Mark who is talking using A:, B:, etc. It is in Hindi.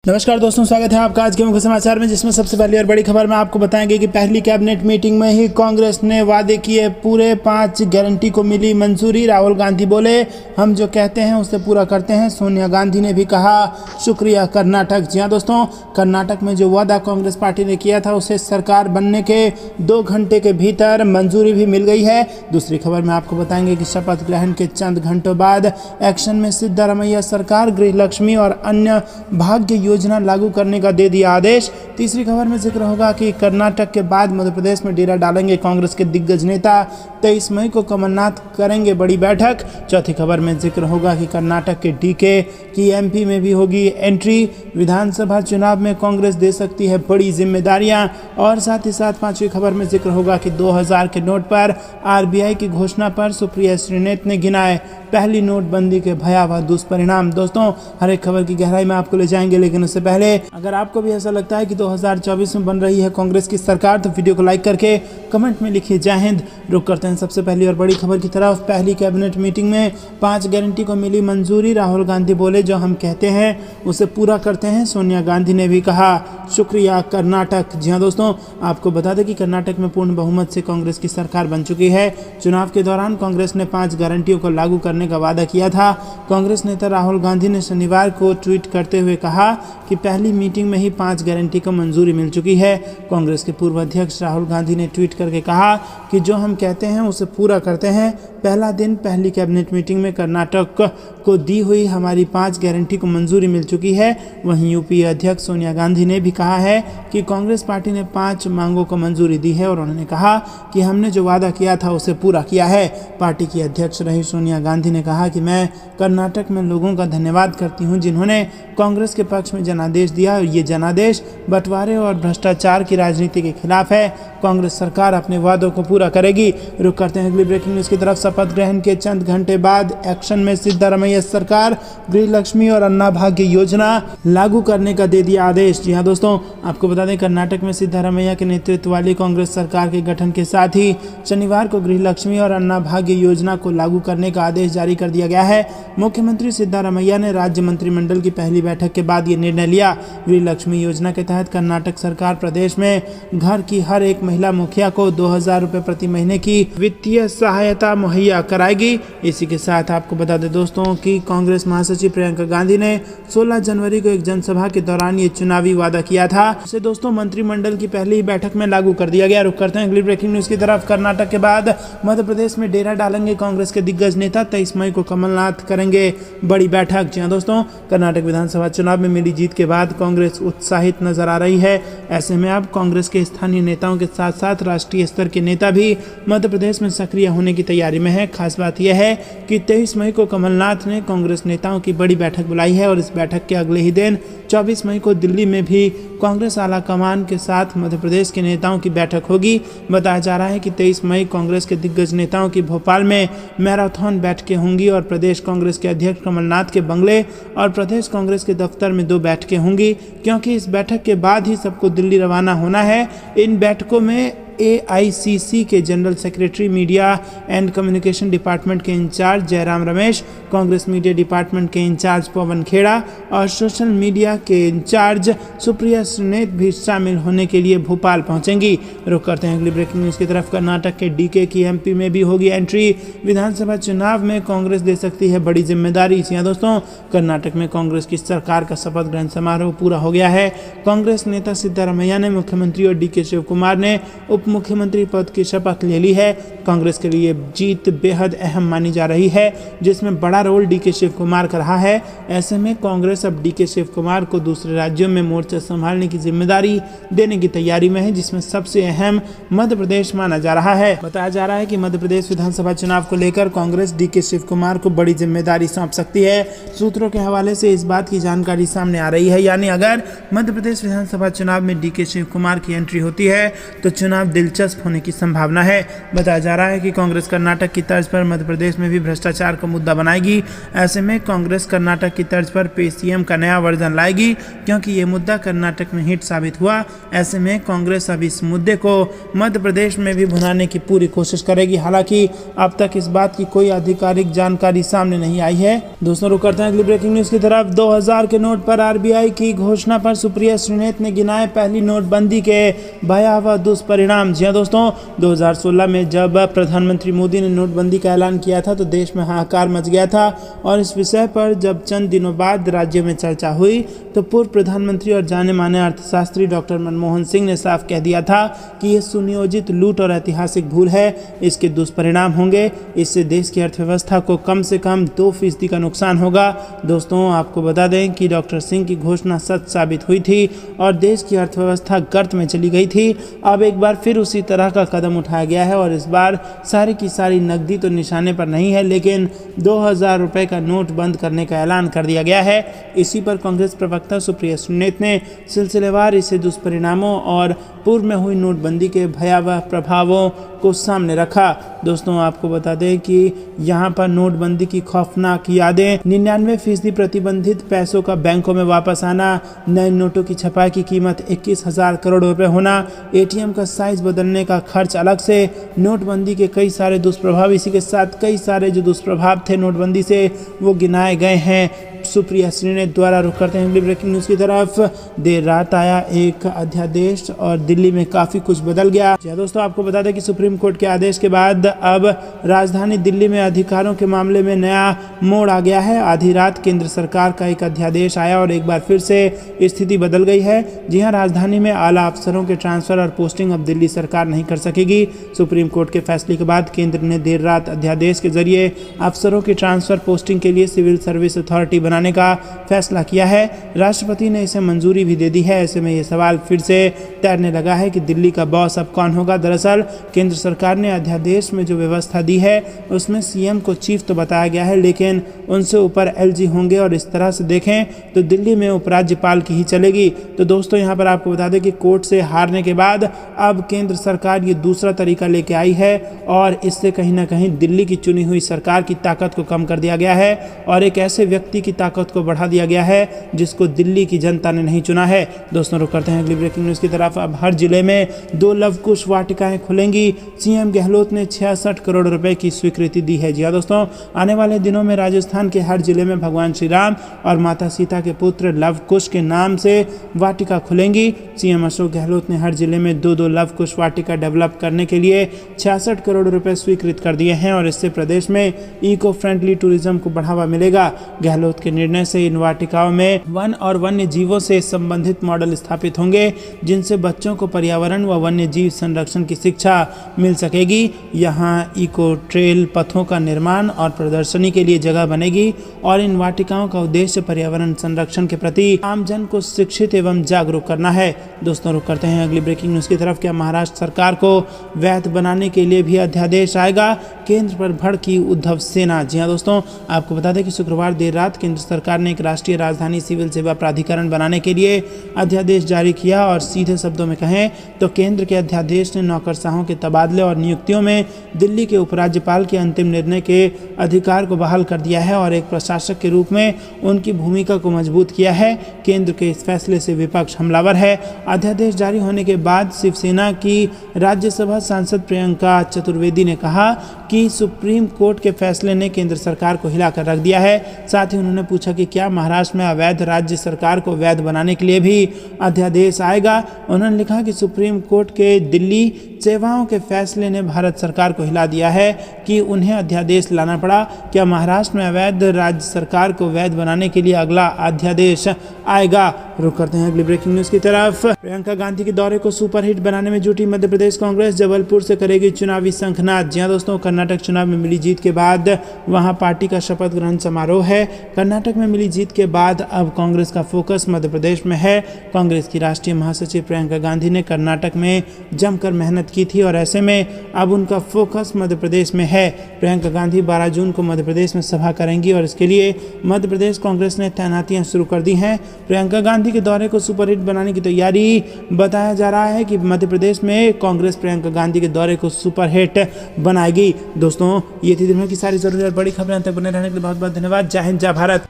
A: नमस्कार दोस्तों, स्वागत है आपका आज के मुख्य समाचार में, जिसमें सबसे पहली और बड़ी खबर में आपको बताएंगे कि पहली कैबिनेट मीटिंग में ही कांग्रेस ने वादे किए पूरे 5 गारंटी को मिली मंजूरी। राहुल गांधी बोले, हम जो कहते हैं उसे पूरा करते हैं। सोनिया गांधी ने भी कहा शुक्रिया कर्नाटक। जी हाँ दोस्तों, कर्नाटक में जो वादा कांग्रेस पार्टी ने किया था उसे सरकार बनने के 2 घंटे के भीतर मंजूरी भी मिल गई है। दूसरी खबर में आपको बताएंगे कि शपथ ग्रहण के चंद घंटों बाद एक्शन में सिद्धारमैया सरकार गृहलक्ष्मी और अन्य भाग्य योजना लागू करने का दे दिया आदेश। तीसरी खबर में जिक्र होगा कि कर्नाटक के बाद मध्य प्रदेश में डेरा डालेंगे कांग्रेस के दिग्गज नेता। 23 मई को कमलनाथ करेंगे बड़ी बैठक। चौथी खबर में जिक्र होगा कि कर्नाटक के डीके की एमपी में भी होगी एंट्री। विधानसभा चुनाव में कांग्रेस दे सकती है बड़ी जिम्मेदारियां। और साथ ही साथ पांचवी खबर में जिक्र होगा कि 2000 के नोट पर आरबीआई की घोषणा पर सुप्रिया श्रीनेत ने गिनाए पहली नोटबंदी के भयावह दुष्परिणाम। दोस्तों, हर एक खबर की गहराई में आपको ले जाएंगे, लेकिन उससे पहले अगर आपको भी ऐसा लगता है कि 2024 में बन रही है कांग्रेस की सरकार तो वीडियो को लाइक करके कमेंट में लिखिए जय हिंद। रुक करते हैं सबसे पहली और बड़ी खबर की तरफ। पहली कैबिनेट मीटिंग में 5 गारंटी को मिली मंजूरी। राहुल गांधी बोले, जो हम कहते हैं उसे पूरा करते हैं। सोनिया गांधी ने भी कहा शुक्रिया कर्नाटक। जी हाँ दोस्तों, आपको बता दें कि कर्नाटक में पूर्ण बहुमत से कांग्रेस की सरकार बन चुकी है। चुनाव के दौरान कांग्रेस ने 5 गारंटियों को लागू करने का वादा किया था। कांग्रेस नेता राहुल गांधी ने शनिवार को ट्वीट करते हुए कहा कि पहली मीटिंग में ही 5 गारंटी को मंजूरी मिल चुकी है। कांग्रेस के पूर्व अध्यक्ष राहुल गांधी ने ट्वीट करके कहा कि जो हम कहते हैं उसे पूरा करते हैं। पहला दिन पहली कैबिनेट मीटिंग में कर्नाटक को दी हुई हमारी 5 गारंटी को मंजूरी मिल चुकी है। वहीं यूपीए अध्यक्ष सोनिया गांधी ने भी कहा है कि कांग्रेस पार्टी ने 5 मांगों को मंजूरी दी है और उन्होंने कहा कि हमने जो वादा किया था उसे पूरा किया है। पार्टी की अध्यक्ष रही सोनिया गांधी ने कहा कि मैं कर्नाटक में लोगों का धन्यवाद करती हूं जिन्होंने कांग्रेस के पक्ष में जनादेश दिया। और ये जनादेश बंटवारे और भ्रष्टाचार की राजनीति के खिलाफ है। कांग्रेस सरकार अपने वादों को पूरा करेगी। रुक करते हैं अगली ब्रेकिंग न्यूज की तरफ। शपथ ग्रहण के चंद घंटे बाद एक्शन में सिद्धारमैया सरकार गृहलक्ष्मी और अन्ना भाग्य योजना लागू करने का दे दिया आदेश। जी हाँ दोस्तों, आपको बता दें कर्नाटक में सिद्धारमैया के नेतृत्व वाली कांग्रेस सरकार के गठन के साथ ही शनिवार को गृहलक्ष्मी और अन्ना भाग्य योजना को लागू करने का आदेश जारी कर दिया गया है। मुख्यमंत्री सिद्धारमैया ने राज्य मंत्रिमंडल की पहली बैठक के बाद ये निर्णय लिया। गृहलक्ष्मी योजना के तहत कर्नाटक सरकार प्रदेश में घर की हर एक महिला मुखिया को 2000 रुपए प्रति महीने की वित्तीय सहायता मुहैया कराएगी। इसी के साथ आपको बता दें दोस्तों कि कांग्रेस महासचिव प्रियंका गांधी ने 16 जनवरी को एक जनसभा के दौरान ये चुनावी वादा किया था। इसे दोस्तों मंत्रिमंडल की पहली बैठक में लागू कर दिया गया। रुक करते हैं अगली ब्रेकिंग न्यूज की तरफ। कर्नाटक के बाद मध्य प्रदेश में डेरा डालेंगे कांग्रेस के दिग्गज नेता। 23 मई को कमलनाथ करेंगे बड़ी बैठक। जी हाँ दोस्तों, कर्नाटक विधानसभा चुनाव में मिली जीत के बाद कांग्रेस उत्साहित नजर आ रही है। ऐसे में अब कांग्रेस के स्थानीय नेताओं के साथ साथ राष्ट्रीय स्तर के नेता भी मध्य प्रदेश में सक्रिय होने की तैयारी में है। खास बात यह है कि 23 मई को कमलनाथ ने कांग्रेस नेताओं की बड़ी बैठक बुलाई है और इस बैठक के अगले ही दिन 24 मई को दिल्ली में भी कांग्रेस आला कमान के साथ मध्य प्रदेश के नेताओं की बैठक होगी। बताया जा रहा है कि 23 मई कांग्रेस के दिग्गज नेताओं की भोपाल में मैराथन बैठकें होंगी और प्रदेश कांग्रेस के अध्यक्ष कमलनाथ के बंगले और प्रदेश कांग्रेस के दफ्तर में 2 बैठकें होंगी, क्योंकि इस बैठक के बाद ही सबको दिल्ली रवाना होना है। इन बैठकों में AICC के general secretary media and communication department के incharge Jairam Ramesh, Congress media department के इंचार्ज पवन खेड़ा और सोशल मीडिया के इंचार्ज सुप्रिया श्रीनेत भी शामिल होने के लिए भोपाल पहुंचेंगी। रुक करते हैं अगली ब्रेकिंग न्यूज की तरफ। कर्नाटक के डीके की एमपी में भी होगी एंट्री। विधानसभा चुनाव में कांग्रेस दे सकती है बड़ी जिम्मेदारी। जी हाँ दोस्तों, कर्नाटक में कांग्रेस की सरकार का शपथ ग्रहण समारोह पूरा हो गया है। कांग्रेस नेता सिद्धारमैया ने, मुख्यमंत्री और डीके शिव कुमार ने उप मुख्यमंत्री पद की शपथ ले ली है। कांग्रेस के लिए जीत बेहद अहम मानी जा रही है, जिसमें बड़ा रोल डीके शिव कुमार का रहा है। ऐसे में कांग्रेस अब डीके शिव कुमार को दूसरे राज्यों में मोर्चा संभालने की जिम्मेदारी देने की तैयारी में है, जिसमें सबसे अहम मध्य प्रदेश माना जा रहा है। बताया जा रहा है कि मध्य प्रदेश विधानसभा चुनाव को लेकर कांग्रेस डीके शिव कुमार को बड़ी जिम्मेदारी सौंप सकती है। सूत्रों के हवाले से इस बात की जानकारी सामने आ रही है, यानी अगर मध्य प्रदेश विधानसभा चुनाव में डीके शिव कुमार की एंट्री होती है तो चुनाव दिलचस्प होने की संभावना है। बताया जा रहा है कि कांग्रेस कर्नाटक की तर्ज पर मध्य प्रदेश में भी भ्रष्टाचार का मुद्दा बनाएगी। ऐसे में कांग्रेस कर्नाटक की तर्ज पर पेसीएम का नया वर्जन लाएगी, क्योंकि ये मुद्दा कर्नाटक में हिट साबित हुआ। ऐसे में कांग्रेस अब इस मुद्दे को मध्य प्रदेश में भी भुनाने की पूरी कोशिश करेगी। हालांकि अब तक इस बात की कोई आधिकारिक जानकारी सामने नहीं आई है। दोस्तों रुक करते हैं अगली ब्रेकिंग न्यूज की तरफ। 2000 के नोट पर आरबीआई की घोषणा पर सुप्रिया श्रीनेत ने गिनाए पहली नोटबंदी के भयावह दुष्परिणाम। जी हां दोस्तों, 2016 में जब प्रधानमंत्री मोदी ने नोटबंदी का ऐलान किया था तो देश में हाहाकार मच गया था, और इस विषय पर जब चंद दिनों बाद राज्य में चर्चा हुई तो पूर्व प्रधानमंत्री और जाने माने अर्थशास्त्री डॉक्टर मनमोहन सिंह ने साफ कह दिया था कि यह सुनियोजित लूट और ऐतिहासिक भूल है। इसके दुष्परिणाम होंगे। इससे देश की अर्थव्यवस्था को कम से कम 2% का नुकसान होगा। दोस्तों आपको बता दें कि डॉक्टर सिंह की घोषणा सच साबित हुई थी और देश की अर्थव्यवस्था गर्त में चली गई थी। अब एक बार फिर उसी तरह का कदम उठाया गया है और इस बार सारी की सारी नकदी तो निशाने पर नहीं है, लेकिन 2000 रुपए का नोट बंद करने का ऐलान कर दिया गया है। इसी पर कांग्रेस प्रवक्ता सुप्रिया श्रीनेत ने सिलसिलेवार इसे दुष्परिणामों और पूर्व में हुई नोटबंदी के भयावह प्रभावों को सामने रखा। दोस्तों आपको बता दें कि यहाँ पर नोटबंदी की खौफनाक यादें, 99% प्रतिबंधित पैसों का बैंकों में वापस आना, नए नोटों की छपाई की कीमत 21,000 करोड़ रुपए होना, एटीएम का साइज बदलने का खर्च अलग से, नोटबंदी के कई सारे दुष्प्रभाव, इसी के साथ कई सारे जो दुष्प्रभाव थे नोटबंदी से वो गिनाए गए हैं सुप्रिया श्रीनेत द्वारा। रुक करते हैं अगली ब्रेकिंग न्यूज की तरफ। देर रात आया एक अध्यादेश और दिल्ली में काफी कुछ बदल गया। दोस्तों आपको बता दें कि सुप्रीम कोर्ट के आदेश के बाद अब राजधानी दिल्ली में अधिकारों के मामले में नया मोड़ आ गया है। आधी रात केंद्र सरकार का एक अध्यादेश आया और एक बार फिर से स्थिति बदल गई है। जी हाँ, राजधानी में आला अफसरों के ट्रांसफर और पोस्टिंग अब दिल्ली सरकार नहीं कर सकेगी। सुप्रीम कोर्ट के फैसले के बाद केंद्र ने देर रात अध्यादेश के जरिए अफसरों की ट्रांसफर पोस्टिंग के लिए सिविल सर्विस अथॉरिटी बनाने का फैसला किया है। राष्ट्रपति ने इसे मंजूरी भी दे दी है। ऐसे में ये सवाल फिर से तैरने लगा है कि दिल्ली का बॉस अब कौन होगा। दरअसल केंद्र सरकार ने अध्यादेश में जो व्यवस्था दी है उसमें सीएम को चीफ तो बताया गया है, लेकिन उनसे ऊपर एलजी होंगे और इस तरह से देखें तो दिल्ली में उपराज्यपाल की ही चलेगी। तो दोस्तों यहाँ पर आपको बता दें कि कोर्ट से हारने के बाद अब केंद्र सरकार ये दूसरा तरीका लेके आई है और इससे कहीं ना कहीं दिल्ली की चुनी हुई सरकार की ताकत को कम कर दिया गया है और एक ऐसे व्यक्ति की ताकत को बढ़ा दिया गया है जिसको दिल्ली की जनता ने नहीं चुना है। दोस्तों रुक करते हैं अगली ब्रेकिंग न्यूज की तरफ। अब हर जिले में 2 लवकुश वाटिकाएं खुलेंगी। सीएम गहलोत ने 66 करोड़ रुपए की स्वीकृति दी है। जी हाँ दोस्तों, आने वाले दिनों में राजस्थान के हर जिले में भगवान श्री राम और माता सीता के पुत्र लवकुश के नाम से वाटिका खुलेंगी। सीएम अशोक गहलोत ने हर जिले में 2 लवकुश वाटिका डेवलप करने के लिए 66 करोड़ रुपए स्वीकृत कर दिए हैं और इससे प्रदेश में इको फ्रेंडली टूरिज्म को बढ़ावा मिलेगा। गहलोत के निर्णय से इन वाटिकाओं में वन और वन्य जीवों से संबंधित मॉडल स्थापित होंगे, जिनसे बच्चों को पर्यावरण व वन्य जीव संरक्षण की शिक्षा मिल सकेगी। यहाँ इको ट्रेल पथों का निर्माण और प्रदर्शनी के लिए जगह बनेगी और इन वाटिकाओं का उद्देश्य पर्यावरण संरक्षण के प्रति आमजन को शिक्षित एवं जागरूक करना है। दोस्तों रुक करते हैं अगली ब्रेकिंग न्यूज की तरफ। क्या महाराष्ट्र सरकार को वैध बनाने के लिए भी अध्यादेश आएगा? केंद्र पर भड़की उद्धव सेना। जी हाँ दोस्तों, आपको बता दें कि शुक्रवार देर रात केंद्र सरकार ने एक राष्ट्रीय राजधानी सिविल सेवा प्राधिकरण बनाने के लिए अध्यादेश जारी किया और सीधे शब्दों में कहें तो केंद्र के अध्यादेश ने नौकरशाहों के तबादले और नियुक्तियों में दिल्ली के उपराज्यपाल के अंतिम निर्णय के अधिकार को बहाल कर दिया है और एक प्रशासक के रूप में उनकी भूमिका को मजबूत किया है। केंद्र के इस फैसले से विपक्ष हमलावर है। अध्यादेश जारी होने के बाद शिवसेना की राज्यसभा सांसद प्रियंका चतुर्वेदी ने कहा कि सुप्रीम कोर्ट के फैसले ने केंद्र सरकार को हिलाकर रख दिया है। साथ ही उन्होंने पूछा कि क्या महाराष्ट्र में अवैध राज्य सरकार को वैध बनाने के लिए भी अध्यादेश आएगा। उन्होंने लिखा कि सुप्रीम कोर्ट के दिल्ली सेवाओं के फैसले ने भारत सरकार को हिला दिया है कि उन्हें अध्यादेश लाना पड़ा। क्या महाराष्ट्र में अवैध राज्य सरकार को वैध बनाने के लिए अगला अध्यादेश आएगा? रुक करते हैं अगली ब्रेकिंग न्यूज की तरफ। प्रियंका गांधी के दौरे को सुपरहिट बनाने में जुटी मध्य प्रदेश कांग्रेस, जबलपुर से करेगी चुनावी शंखनाद। जी हां दोस्तों, कर्नाटक चुनाव में मिली जीत के बाद वहां पार्टी का शपथ ग्रहण समारोह है। कर्नाटक में मिली जीत के बाद अब कांग्रेस का फोकस मध्य प्रदेश में है। कांग्रेस की राष्ट्रीय महासचिव प्रियंका गांधी ने कर्नाटक में जमकर मेहनत मेहनत की थी और ऐसे में अब उनका फोकस मध्य प्रदेश में है। प्रियंका गांधी 12 जून को मध्य प्रदेश में सभा करेंगी और इसके लिए मध्य प्रदेश कांग्रेस ने तैनातियां शुरू कर दी हैं। प्रियंका गांधी के दौरे को सुपरहिट बनाने की तैयारी बताया जा रहा है कि मध्य प्रदेश में कांग्रेस प्रियंका गांधी के दौरे को सुपरहिट बनाएगी। दोस्तों, ये थी दिन भर की सारी जरूरी और बड़ी खबरें। तक बने रहने के लिए बहुत बहुत धन्यवाद। जय हिंद, जय भारत।